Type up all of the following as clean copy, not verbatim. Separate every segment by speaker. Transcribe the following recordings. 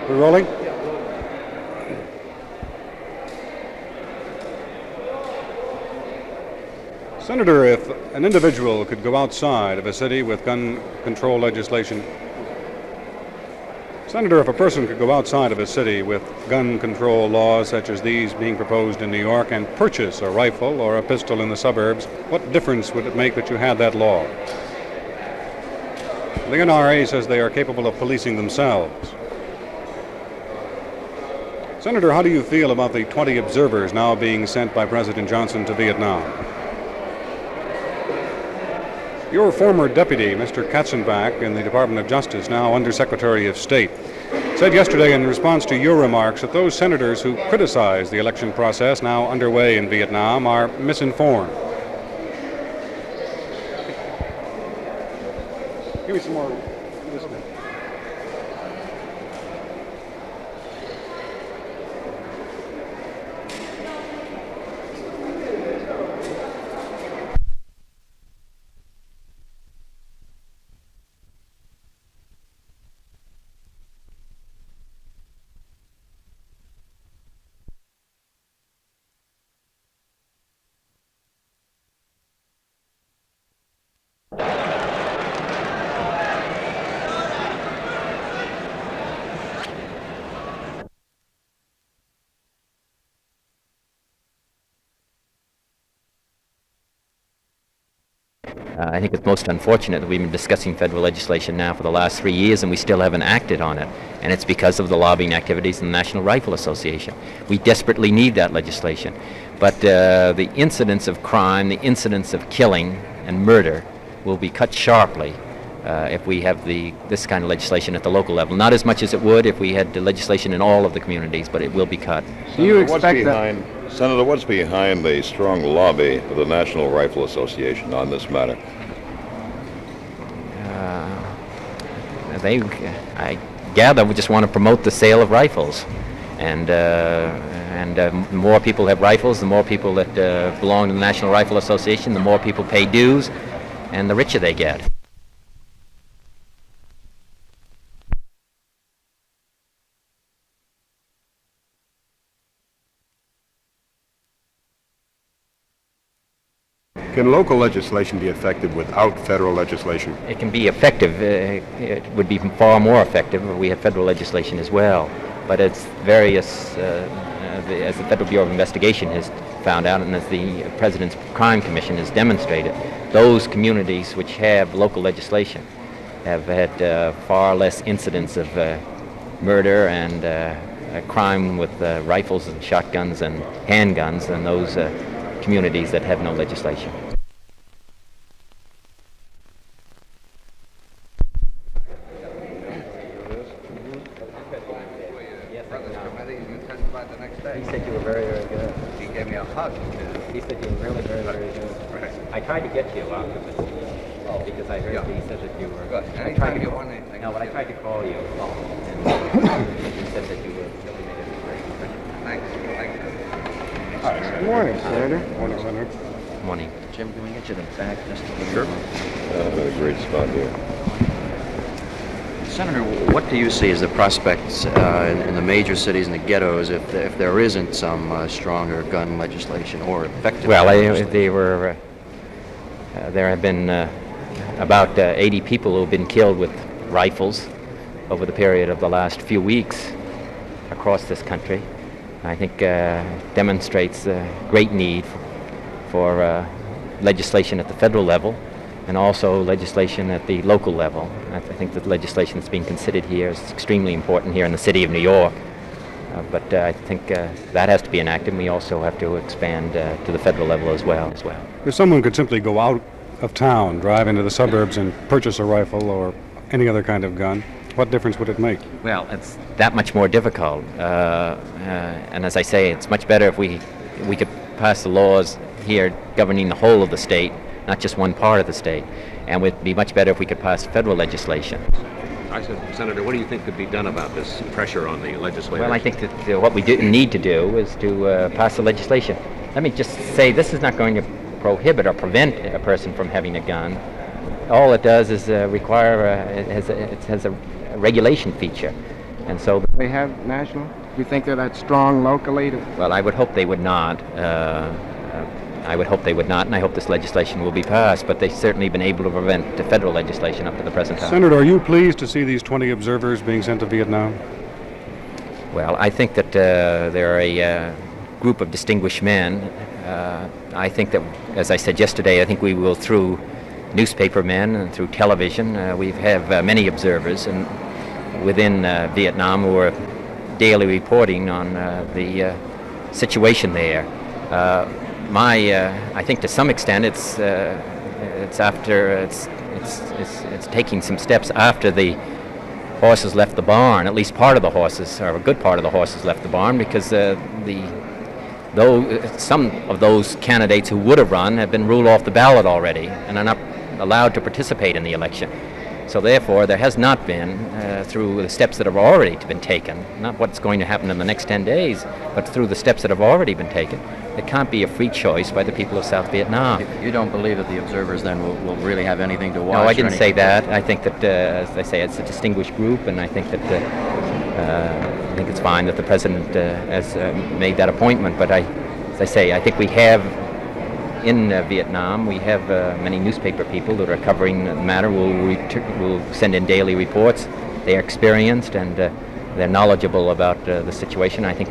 Speaker 1: We're rolling? Senator, if an individual could go outside of a city with gun control legislation, Senator, if a person could go outside of a city with gun control laws such as these being proposed in New York and purchase a rifle or a pistol in the suburbs, what difference would it make that you had that law? The NRA says they are capable of policing themselves. Senator, how do you feel about the 20 observers now being sent by President Johnson to Vietnam? Your former deputy, Mr. Katzenbach, in the Department of Justice, now Undersecretary of State, said yesterday in response to your remarks that those senators who criticize the election process now underway in Vietnam are misinformed. Give me some more listening.
Speaker 2: I think it's most unfortunate that we've been discussing federal legislation now for the last 3 years and we still haven't acted on it. And it's because of the lobbying activities in the National Rifle Association. We desperately need that legislation. But the incidence of crime, the incidence of killing and murder will be cut sharply if we have this kind of legislation at the local level. Not as much as it would if we had the legislation in all of the communities, but it will be cut.
Speaker 3: Do you expect Senator, what's behind the strong lobby of the National Rifle Association on this matter?
Speaker 2: I gather, we just want to promote the sale of rifles. And the more people have rifles, the more people that belong to the National Rifle Association, the more people pay dues, and the richer they get.
Speaker 4: Can local legislation be effective without federal legislation?
Speaker 2: It can be effective. It would be far more effective if we have federal legislation as well. But it's various, as the Federal Bureau of Investigation has found out and as the President's Crime Commission has demonstrated, those communities which have local legislation have had far less incidents of murder and crime with rifles and shotguns and handguns than those communities that have no legislation.
Speaker 5: He said you were very, very good. He gave me a hug. He said you were really very, very good. Right. I tried to get you after this. Oh, because I heard he said that you were good. Anytime you want anything. No, but I tried to call you. And he said that you were really made a great impression. Thanks.
Speaker 4: Good morning, Senator.
Speaker 1: Morning, Senator.
Speaker 2: Morning.
Speaker 5: Jim, can we get you the back just a little
Speaker 3: Sure.
Speaker 5: bit?
Speaker 3: A great spot here.
Speaker 5: Senator, what do you see as the prospects in the major cities and the ghettos if there isn't some stronger gun legislation or effective?
Speaker 2: Well, there have been about 80 people who have been killed with rifles over the period of the last few weeks across this country. I think demonstrates a great need for legislation at the federal level and also legislation at the local level. I think that legislation that's being considered here is extremely important here in the city of New York. But I think that has to be enacted, and we also have to expand to the federal level as well.
Speaker 1: If someone could simply go out of town, drive into the suburbs and purchase a rifle or any other kind of gun, what difference would it make?
Speaker 2: Well, it's that much more difficult. And as I say, it's much better if we could pass the laws here governing the whole of the state, not just one part of the state. And it would be much better if we could pass federal legislation.
Speaker 6: I said, Senator, what do you think could be done about this pressure on the legislators?
Speaker 2: Well, I think that what we need to do is to pass the legislation. Let me just say, this is not going to prohibit or prevent a person from having a gun. All it does is require, it has a regulation feature. And so,
Speaker 7: They have national? Do you think they're that strong locally?
Speaker 2: well, I would hope they would not. I would hope they would not, and I hope this legislation will be passed, but they've certainly been able to prevent the federal legislation up to the present time.
Speaker 1: Senator, are you pleased to see these 20 observers being sent to Vietnam?
Speaker 2: Well, I think that they're a group of distinguished men. I think that, as I said yesterday, I think we will, through newspaper men and through television, we have many observers and within Vietnam who are daily reporting on the situation there. I think to some extent it's taking some steps after the horses left the barn. At least part of the horses, or a good part of the horses, left the barn, because though some of those candidates who would have run have been ruled off the ballot already and are not allowed to participate in the election. So therefore, there has not been, through the steps that have already been taken, not what's going to happen in the next 10 days, but through the steps that have already been taken, it can't be a free choice by the people of South Vietnam.
Speaker 5: You don't believe that the observers then will really have anything to watch?
Speaker 2: No, I didn't say that. I think that, as I say, it's a distinguished group, and I think that I think it's fine that the president has made that appointment. But as I say, I think we have in Vietnam, we have many newspaper people that are covering the matter. We'll send in daily reports. They are experienced and they're knowledgeable about the situation. I think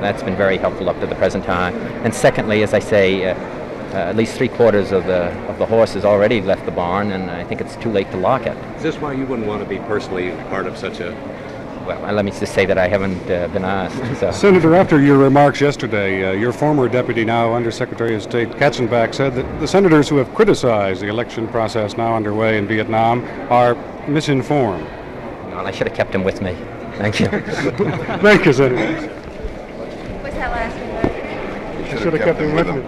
Speaker 2: that's been very helpful up to the present time. And secondly, as I say, at least 3/4 of the horses already left the barn, and I think it's too late to lock it.
Speaker 6: Is this why you wouldn't want to be personally part of such a...
Speaker 2: Well, let me just say that I haven't been asked. So.
Speaker 1: Senator, after your remarks yesterday, your former deputy, now Undersecretary of State Katzenbach, said that the senators who have criticized the election process now underway in Vietnam are misinformed.
Speaker 2: Well, I should have kept him with me. Thank you.
Speaker 1: Thank you, Senator.
Speaker 8: What's that last one?
Speaker 3: You
Speaker 1: Should have kept him with me.